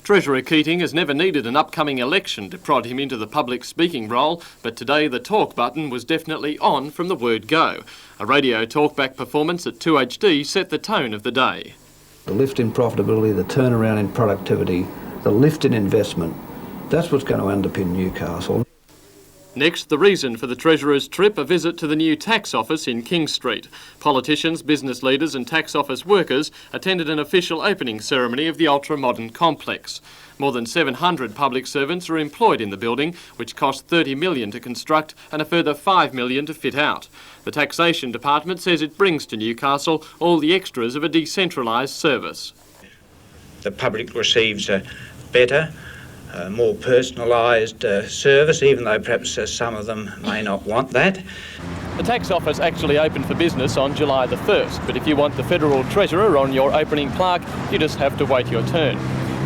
Treasurer Keating has never needed an upcoming election to prod him into the public speaking role, but today the talk button was definitely on from the word go. A radio talkback performance at 2HD set the tone of the day. The lift in profitability, the turnaround in productivity, the lift in investment, that's what's going to underpin Newcastle. Next, the reason for the Treasurer's trip, a visit to the new tax office in King Street. Politicians, business leaders and tax office workers attended an official opening ceremony of the ultra-modern complex. More than 700 public servants are employed in the building, which cost $30 million to construct and a further $5 million to fit out. The Taxation Department says it brings to Newcastle all the extras of a decentralised service. The public receives a better, more personalised service, even though perhaps some of them may not want that. The tax office actually opened for business on July the 1st, but if you want the Federal Treasurer on your opening plaque, you just have to wait your turn.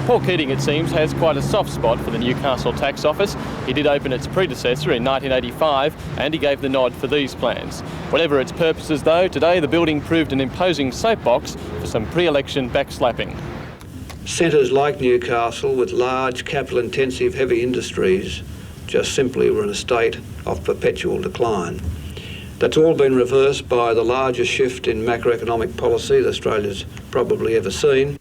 Paul Keating, it seems, has quite a soft spot for the Newcastle tax office. He did open its predecessor in 1985 and he gave the nod for these plans. Whatever its purposes though, today the building proved an imposing soapbox for some pre-election backslapping. Centres like Newcastle with large capital-intensive heavy industries just simply were in a state of perpetual decline. That's all been reversed by the largest shift in macroeconomic policy that Australia's probably ever seen.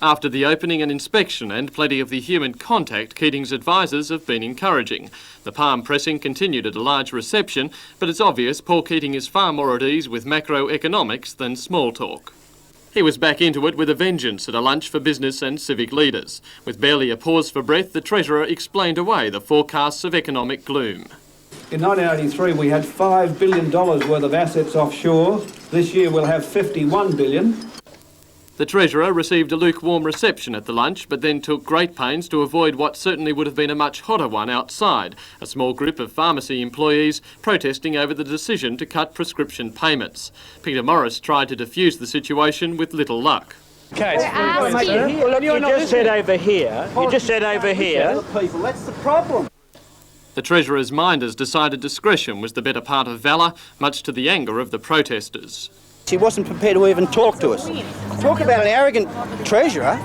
After the opening and inspection and plenty of the human contact, Keating's advisers have been encouraging. The palm pressing continued at a large reception, but it's obvious Paul Keating is far more at ease with macroeconomics than small talk. He was back into it with a vengeance at a lunch for business and civic leaders. With barely a pause for breath, the Treasurer explained away the forecasts of economic gloom. In 1983 we had $5 billion worth of assets offshore. This year we'll have $51 billion. The Treasurer received a lukewarm reception at the lunch, but then took great pains to avoid what certainly would have been a much hotter one outside, a small group of pharmacy employees protesting over the decision to cut prescription payments. Peter Morris tried to defuse the situation with little luck. Okay, you just said over here. You just said over here. People, that's the problem. The Treasurer's minders decided discretion was the better part of valour, much to the anger of the protesters. She wasn't prepared to even talk to us. Talk about an arrogant treasurer.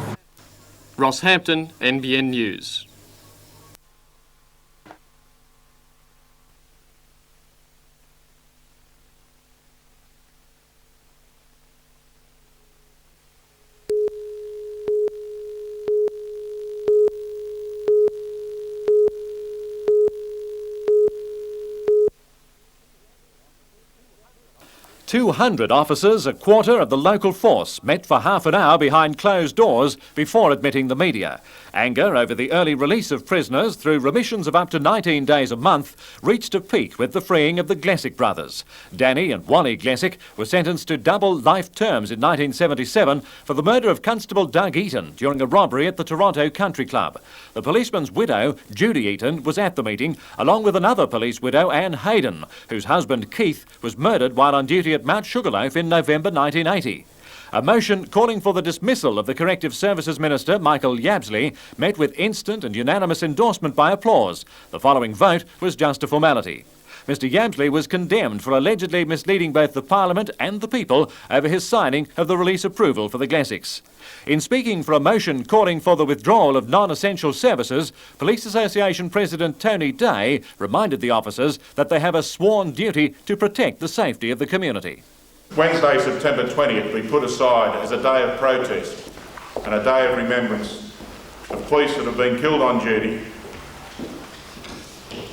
Ross Hampton, NBN News. "200 officers, a quarter of the local force, met for half an hour behind closed doors before admitting the media. Anger over the early release of prisoners through remissions of up to 19 days a month reached a peak with the freeing of the Glesick brothers. Danny and Wally Glesick were sentenced to double life terms in 1977 for the murder of Constable Doug Eaton during a robbery at the Toronto Country Club. The policeman's widow, Judy Eaton, was at the meeting, along with another police widow, Anne Hayden, whose husband Keith was murdered while on duty at Mount Sugarloaf in November 1980. A motion calling for the dismissal of the Corrective Services Minister, Michael Yabsley, met with instant and unanimous endorsement by applause. The following vote was just a formality. Mr Yabsley was condemned for allegedly misleading both the Parliament and the people over his signing of the release approval for the Glessicks. In speaking for a motion calling for the withdrawal of non-essential services, Police Association President Tony Day reminded the officers that they have a sworn duty to protect the safety of the community. Wednesday, September 20th, we put aside as a day of protest and a day of remembrance of police that have been killed on duty,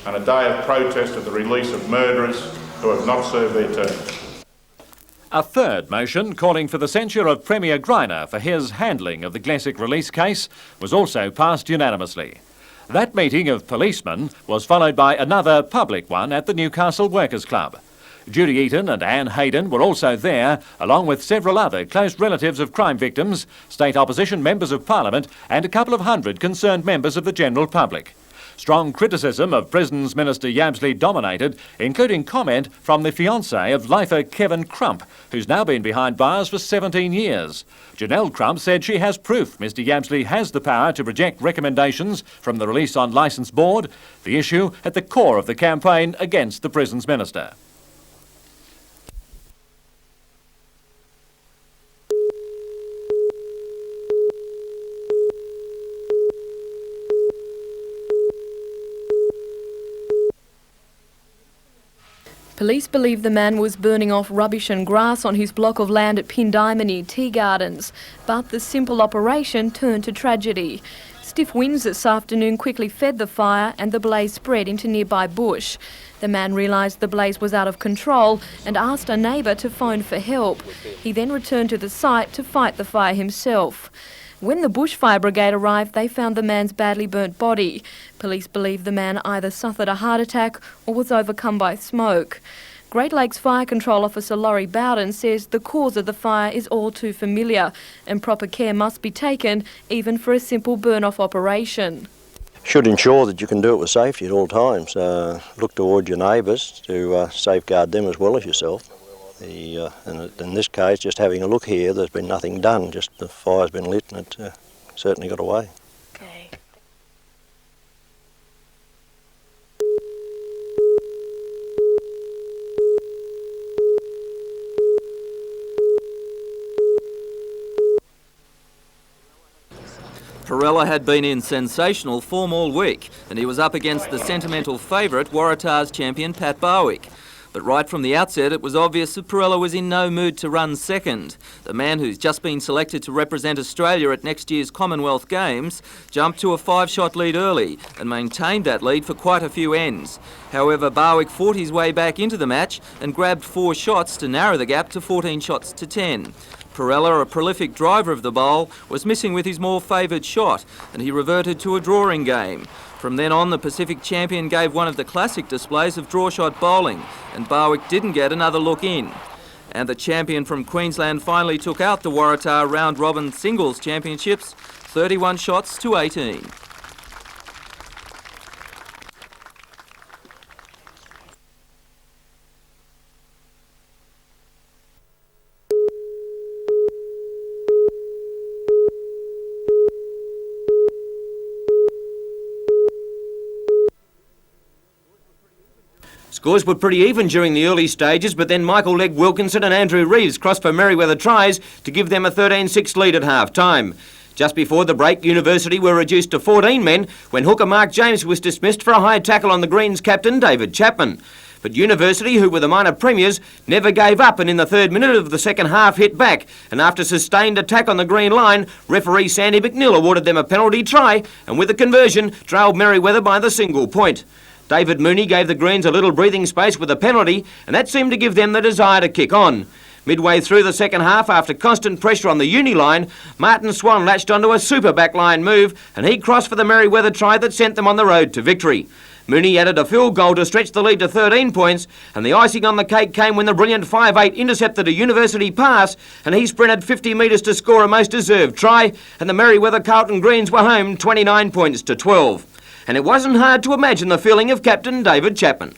and a day of protest of the release of murderers who have not served their term. A third motion calling for the censure of Premier Greiner for his handling of the Glesick release case was also passed unanimously. That meeting of policemen was followed by another public one at the Newcastle Workers' Club. Judy Eaton and Anne Hayden were also there, along with several other close relatives of crime victims, state opposition members of Parliament and a couple of hundred concerned members of the general public. Strong criticism of Prisons Minister Yabsley dominated, including comment from the fiancé of lifer Kevin Crump, who's now been behind bars for 17 years. Janelle Crump said she has proof Mr Yabsley has the power to reject recommendations from the Release on Licence Board, the issue at the core of the campaign against the Prisons Minister. Police believe the man was burning off rubbish and grass on his block of land at Pindaimony Tea Gardens, but the simple operation turned to tragedy. Stiff winds this afternoon quickly fed the fire and the blaze spread into nearby bush. The man realised the blaze was out of control and asked a neighbour to phone for help. He then returned to the site to fight the fire himself. When the bushfire brigade arrived, they found the man's badly burnt body. Police believe the man either suffered a heart attack or was overcome by smoke. Great Lakes Fire Control Officer Laurie Bowden says the cause of the fire is all too familiar and proper care must be taken even for a simple burn-off operation. Should ensure that you can do it with safety at all times. Look towards your neighbours to safeguard them as well as yourself. And in this case, just having a look here, there's been nothing done, just the fire's been lit and it certainly got away. Okay. Perella had been in sensational form all week and he was up against the sentimental favourite Waratah's champion Pat Barwick. But right from the outset it was obvious that Perella was in no mood to run second. The man who's just been selected to represent Australia at next year's Commonwealth Games jumped to a 5-shot lead early and maintained that lead for quite a few ends. However, Barwick fought his way back into the match and grabbed 4 shots to narrow the gap to 14 shots to 10. Perella, a prolific driver of the bowl, was missing with his more favoured shot and he reverted to a drawing game. From then on, the Pacific champion gave one of the classic displays of draw shot bowling and Barwick didn't get another look in. And the champion from Queensland finally took out the Waratah round robin singles championships, 31 shots to 18. Scores were pretty even during the early stages, but then Michael Legg Wilkinson and Andrew Reeves crossed for Merewether tries to give them a 13-6 lead at half-time. Just before the break, University were reduced to 14 men when hooker Mark James was dismissed for a high tackle on the Greens captain David Chapman. But University, who were the minor premiers, never gave up and in the 3rd minute of the second half hit back. And after sustained attack on the green line, referee Sandy McNeil awarded them a penalty try and with the conversion trailed Merewether by the single point. David Mooney gave the Greens a little breathing space with a penalty and that seemed to give them the desire to kick on. Midway through the second half, after constant pressure on the uni line, Martin Swan latched onto a super backline move and he crossed for the Merewether try that sent them on the road to victory. Mooney added a field goal to stretch the lead to 13 points and the icing on the cake came when the brilliant 5'8" intercepted a University pass and he sprinted 50 metres to score a most deserved try and the Merewether Carlton Greens were home 29 points to 12. And it wasn't hard to imagine the feeling of Captain David Chapman.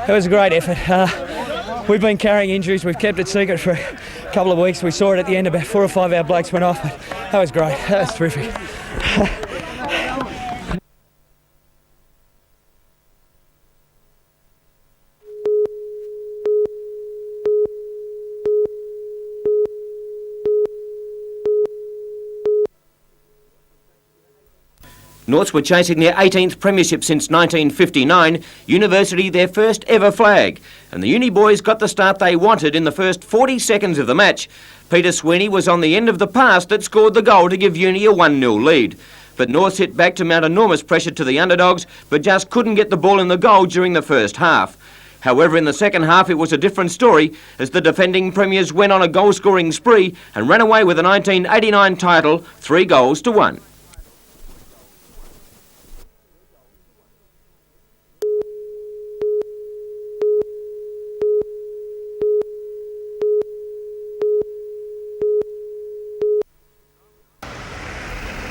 It was a great effort. We've been carrying injuries. We've kept it secret for a couple of weeks. We saw it at the end, about 4 or 5 of our blokes went off. But that was great. That was terrific. Norths were chasing their 18th premiership since 1959, University their first ever flag, and the Uni boys got the start they wanted in the first 40 seconds of the match. Peter Sweeney was on the end of the pass that scored the goal to give Uni a 1-0 lead. But Norths hit back to mount enormous pressure to the underdogs, but just couldn't get the ball in the goal during the first half. However, in the second half it was a different story as the defending premiers went on a goal-scoring spree and ran away with the 1989 title 3-1.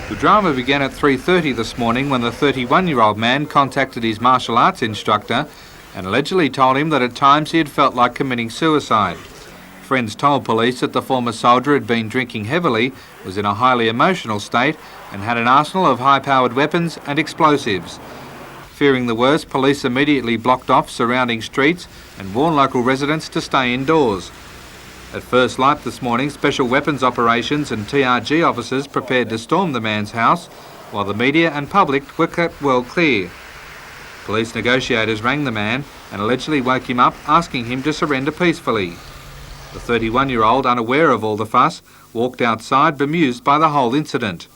The drama began at 3:30 this morning when the 31-year-old man contacted his martial arts instructor and allegedly told him that at times he had felt like committing suicide. Friends told police that the former soldier had been drinking heavily, was in a highly emotional state and had an arsenal of high-powered weapons and explosives. Fearing the worst, police immediately blocked off surrounding streets and warned local residents to stay indoors. At first light this morning, Special Weapons Operations and TRG officers prepared to storm the man's house, while the media and public were kept well clear. Police negotiators rang the man and allegedly woke him up, asking him to surrender peacefully. The 31-year-old, unaware of all the fuss, walked outside, bemused by the whole incident.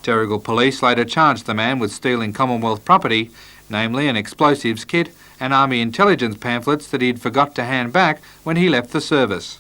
Terrigal police later charged the man with stealing Commonwealth property, namely an explosives kit and Army intelligence pamphlets that he'd forgot to hand back when he left the service.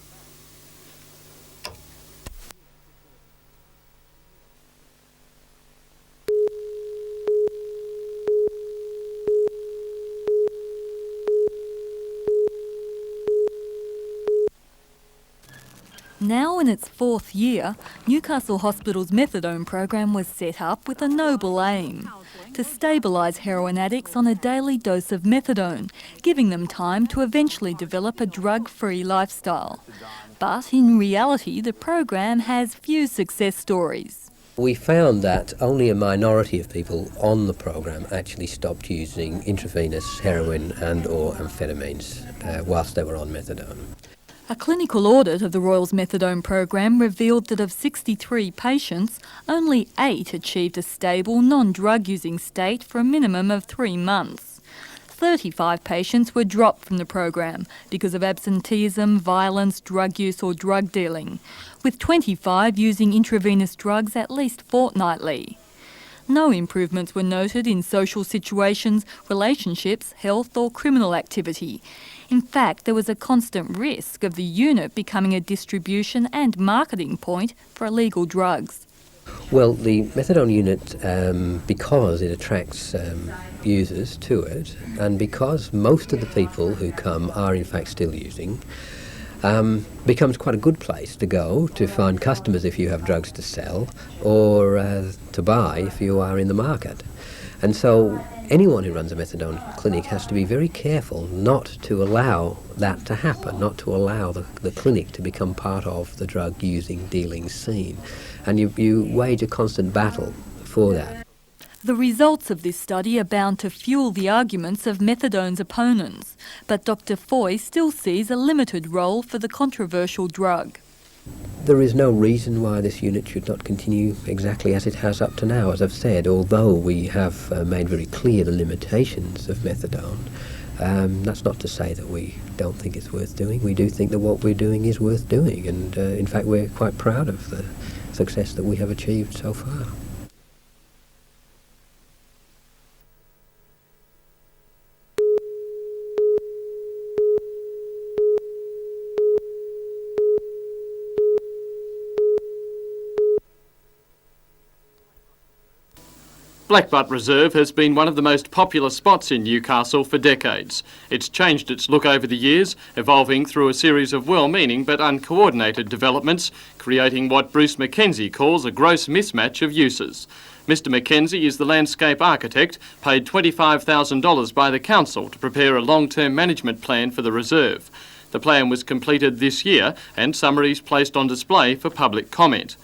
Now in its 4th year, Newcastle Hospital's methadone program was set up with a noble aim: to stabilise heroin addicts on a daily dose of methadone, giving them time to eventually develop a drug-free lifestyle. But in reality, the program has few success stories. We found that only a minority of people on the program actually stopped using intravenous heroin and/or amphetamines whilst they were on methadone. A clinical audit of the Royal's methadone program revealed that of 63 patients, only 8 achieved a stable, non-drug using state for a minimum of 3 months. 35 patients were dropped from the program because of absenteeism, violence, drug use or drug dealing, with 25 using intravenous drugs at least fortnightly. No improvements were noted in social situations, relationships, health or criminal activity. In fact, there was a constant risk of the unit becoming a distribution and marketing point for illegal drugs. Well, the methadone unit, because it attracts users to it, and because most of the people who come are in fact still using, becomes quite a good place to go to find customers if you have drugs to sell, or to buy if you are in the market. And so anyone who runs a methadone clinic has to be very careful not to allow that to happen, not to allow the clinic to become part of the drug using, dealing scene. And you wage a constant battle for that. The results of this study are bound to fuel the arguments of methadone's opponents, but Dr. Foy still sees a limited role for the controversial drug. There is no reason why this unit should not continue exactly as it has up to now. As I've said, although we have made very clear the limitations of methadone, that's not to say that we don't think it's worth doing. We do think that what we're doing is worth doing, and in fact we're quite proud of the success that we have achieved so far. Blackbutt Reserve has been one of the most popular spots in Newcastle for decades. It's changed its look over the years, evolving through a series of well-meaning but uncoordinated developments, creating what Bruce Mackenzie calls a gross mismatch of uses. Mr Mackenzie is the landscape architect, paid $25,000 by the council to prepare a long-term management plan for the reserve. The plan was completed this year and summaries placed on display for public comment.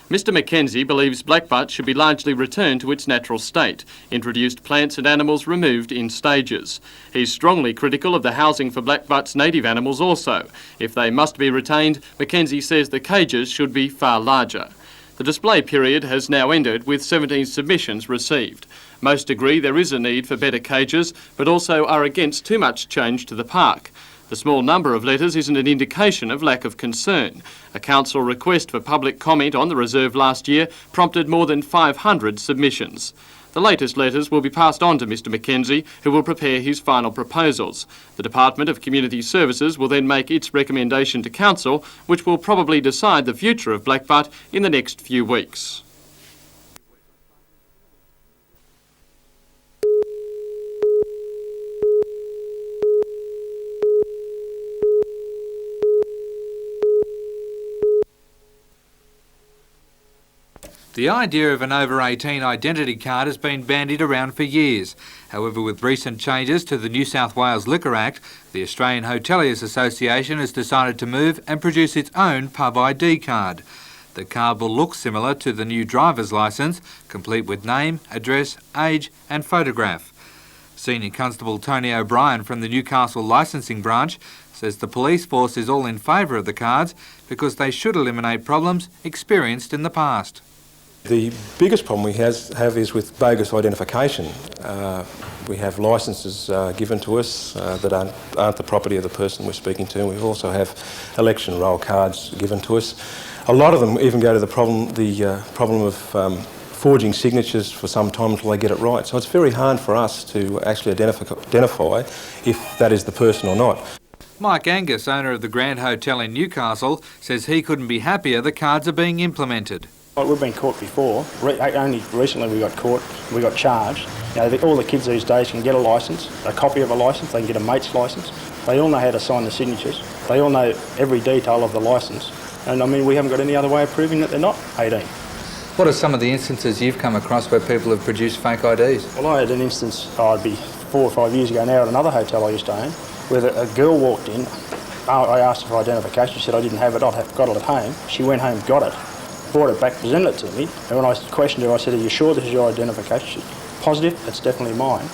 Mr Mackenzie believes Blackbutt should be largely returned to its natural state, introduced plants and animals removed in stages. He's strongly critical of the housing for Blackbutt's native animals also. If they must be retained, Mackenzie says the cages should be far larger. The display period has now ended with 17 submissions received. Most agree there is a need for better cages, but also are against too much change to the park. The small number of letters isn't an indication of lack of concern. A council request for public comment on the reserve last year prompted more than 500 submissions. The latest letters will be passed on to Mr Mackenzie, who will prepare his final proposals. The Department of Community Services will then make its recommendation to council, which will probably decide the future of Blackbutt in the next few weeks. The idea of an over-18 identity card has been bandied around for years. However, with recent changes to the New South Wales Liquor Act, the Australian Hoteliers Association has decided to move and produce its own pub ID card. The card will look similar to the new driver's licence, complete with name, address, age and photograph. Senior Constable Tony O'Brien from the Newcastle Licensing Branch says the police force is all in favour of the cards because they should eliminate problems experienced in the past. The biggest problem we have is with bogus identification. We have licences given to us that aren't the property of the person we're speaking to, and we also have election roll cards given to us. A lot of them even go to the problem of forging signatures for some time until they get it right. So it's very hard for us to actually identify if that is the person or not. Mike Angus, owner of the Grand Hotel in Newcastle, says he couldn't be happier the cards are being implemented. We've been caught before. Only recently we got caught, we got charged. All the kids these days can get a licence, a copy of a licence, they can get a mate's licence. They all know how to sign the signatures. They all know every detail of the licence. And I mean, we haven't got any other way of proving that they're not 18. What are some of the instances you've come across where people have produced fake IDs? Well, I had an instance, it'd be 4 or 5 years ago now, at another hotel I used to own, where a girl walked in. I asked her for identification. She said I didn't have it, I'd got it at home. She went home, got it, brought it back, presented it to me. And when I questioned her, I said, "Are you sure this is your identification?" She said, "Positive, it's definitely mine."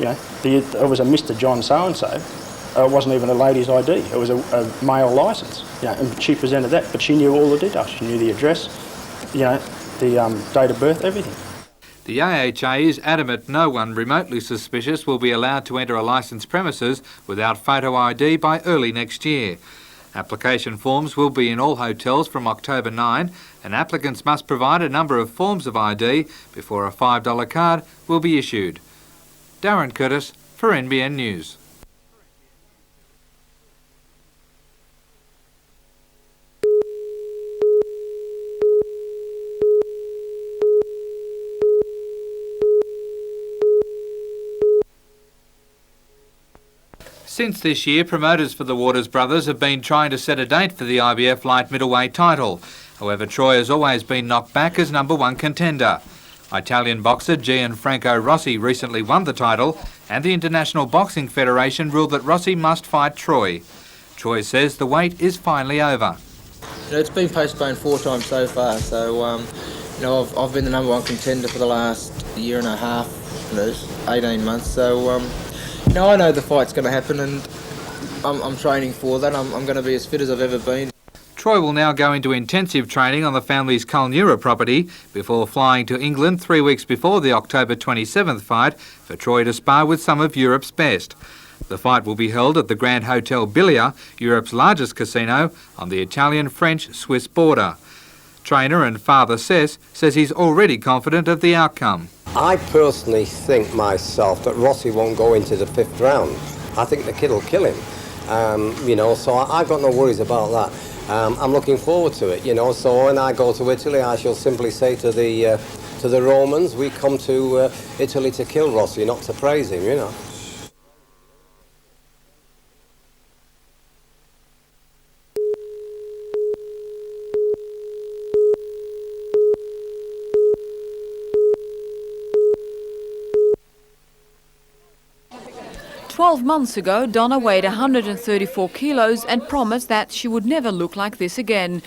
It was a Mr. John so-and-so. It wasn't even a lady's ID. It was a male licence. And she presented that, but she knew all the details. She knew the address, the date of birth, everything. The AHA is adamant no one remotely suspicious will be allowed to enter a licensed premises without photo ID by early next year. Application forms will be in all hotels from October 9, and applicants must provide a number of forms of ID before a $5 card will be issued. Darren Curtis for NBN News. Since this year, promoters for the Waters brothers have been trying to set a date for the IBF light middleweight title. However, Troy has always been knocked back as #1 contender. Italian boxer Gianfranco Rossi recently won the title, and the International Boxing Federation ruled that Rossi must fight Troy. Troy says the wait is finally over. It's been postponed 4 times so far, so I've been the #1 contender for the last year and a half, 18 months, so I know the fight's going to happen, and I'm training for that. I'm going to be as fit as I've ever been. Troy will now go into intensive training on the family's Culnura property before flying to England 3 weeks before the October 27th fight for Troy to spar with some of Europe's best. The fight will be held at the Grand Hotel Billia, Europe's largest casino, on the Italian-French-Swiss border. Trainer and father Cess says he's already confident of the outcome. I personally think myself that Rossi won't go into the 5th round. I think the kid will kill him, so I've got no worries about that. I'm looking forward to it, so when I go to Italy, I shall simply say to the Romans, we come to Italy to kill Rossi, not to praise him, 12 months ago, Donna weighed 134 kilos and promised that she would never look like this again.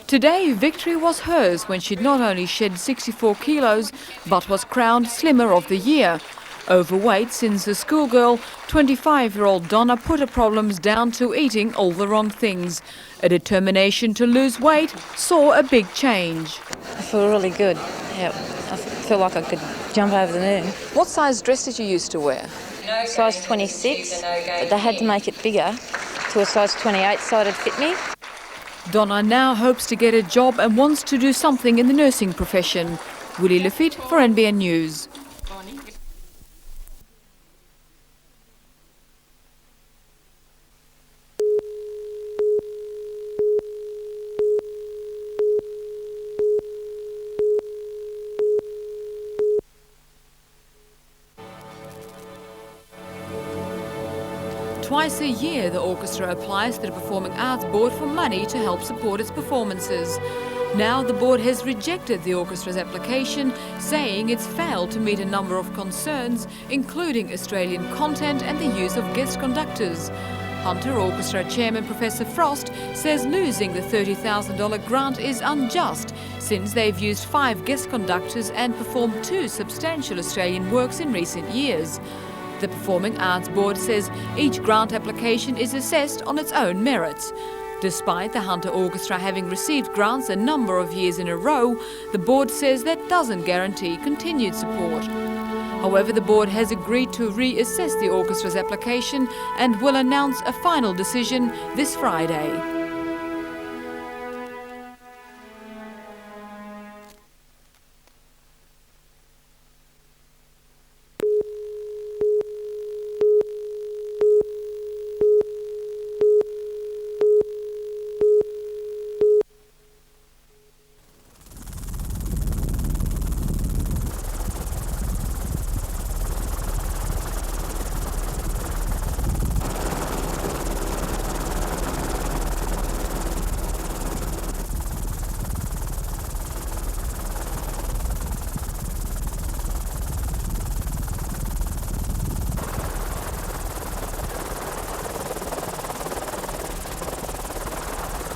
Today, victory was hers when she not only shed 64 kilos, but was crowned Slimmer of the Year. Overweight since a schoolgirl, 25-year-old Donna put her problems down to eating all the wrong things. A determination to lose weight saw a big change. I feel really good. Yeah, I feel like I could jump over the moon. What size dress did you used to wear? Size 26, but they had to make it bigger to a size 28 so it'd fit me. Donna now hopes to get a job and wants to do something in the nursing profession. Willie Lafitte for NBN News. Twice a year, the orchestra applies to the Performing Arts Board for money to help support its performances. Now the board has rejected the orchestra's application, saying it's failed to meet a number of concerns, including Australian content and the use of guest conductors. Hunter Orchestra Chairman Professor Frost says losing the $30,000 grant is unjust, since they've used 5 guest conductors and performed 2 substantial Australian works in recent years. The Performing Arts Board says each grant application is assessed on its own merits. Despite the Hunter Orchestra having received grants a number of years in a row, the board says that doesn't guarantee continued support. However, the board has agreed to reassess the orchestra's application and will announce a final decision this Friday.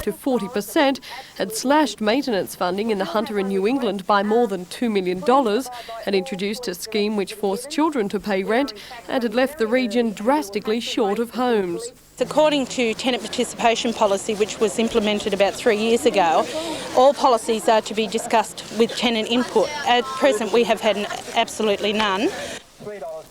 To 40%, had slashed maintenance funding in the Hunter in New England by more than $2 million, had introduced a scheme which forced children to pay rent, and had left the region drastically short of homes. According to tenant participation policy, which was implemented about 3 years ago, all policies are to be discussed with tenant input. At present, we have had absolutely none.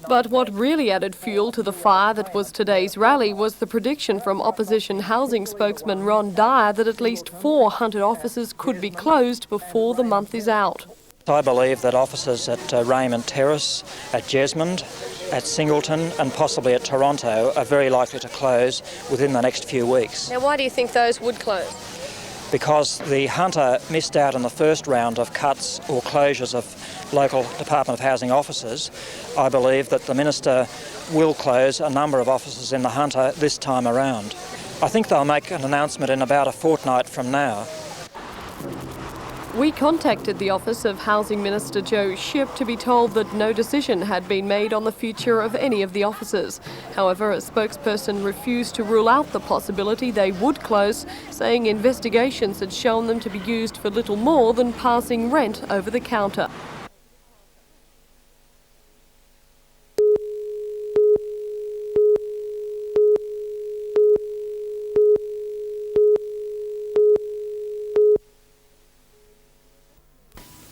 But what really added fuel to the fire that was today's rally was the prediction from opposition housing spokesman Ron Dyer that at least 4 Hunter offices could be closed before the month is out. I believe that offices at Raymond Terrace, at Jesmond, at Singleton and possibly at Toronto are very likely to close within the next few weeks. Now, why do you think those would close? Because the Hunter missed out on the first round of cuts or closures of local Department of Housing offices. I believe that the Minister will close a number of offices in the Hunter this time around. I think they'll make an announcement in about a fortnight from now. We contacted the office of Housing Minister Joe Shipp to be told that no decision had been made on the future of any of the offices. However, a spokesperson refused to rule out the possibility they would close, saying investigations had shown them to be used for little more than passing rent over the counter.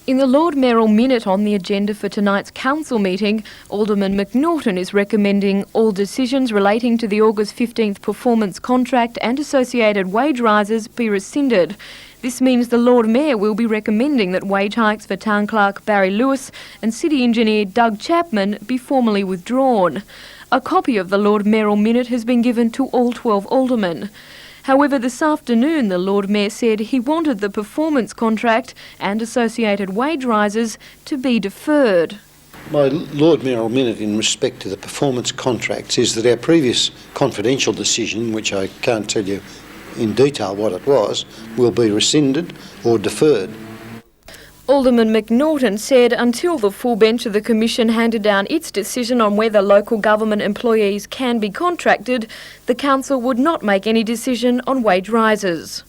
In the Lord Mayoral Minute on the agenda for tonight's council meeting, Alderman McNaughton is recommending all decisions relating to the August 15th performance contract and associated wage rises be rescinded. This means the Lord Mayor will be recommending that wage hikes for Town Clerk Barry Lewis and City Engineer Doug Chapman be formally withdrawn. A copy of the Lord Mayoral Minute has been given to all 12 aldermen. However, this afternoon the Lord Mayor said he wanted the performance contract and associated wage rises to be deferred. My Lord Mayoral Minute in respect to the performance contracts is that our previous confidential decision, which I can't tell you in detail what it was, will be rescinded or deferred. Alderman McNaughton said until the full bench of the Commission handed down its decision on whether local government employees can be contracted, the Council would not make any decision on wage rises.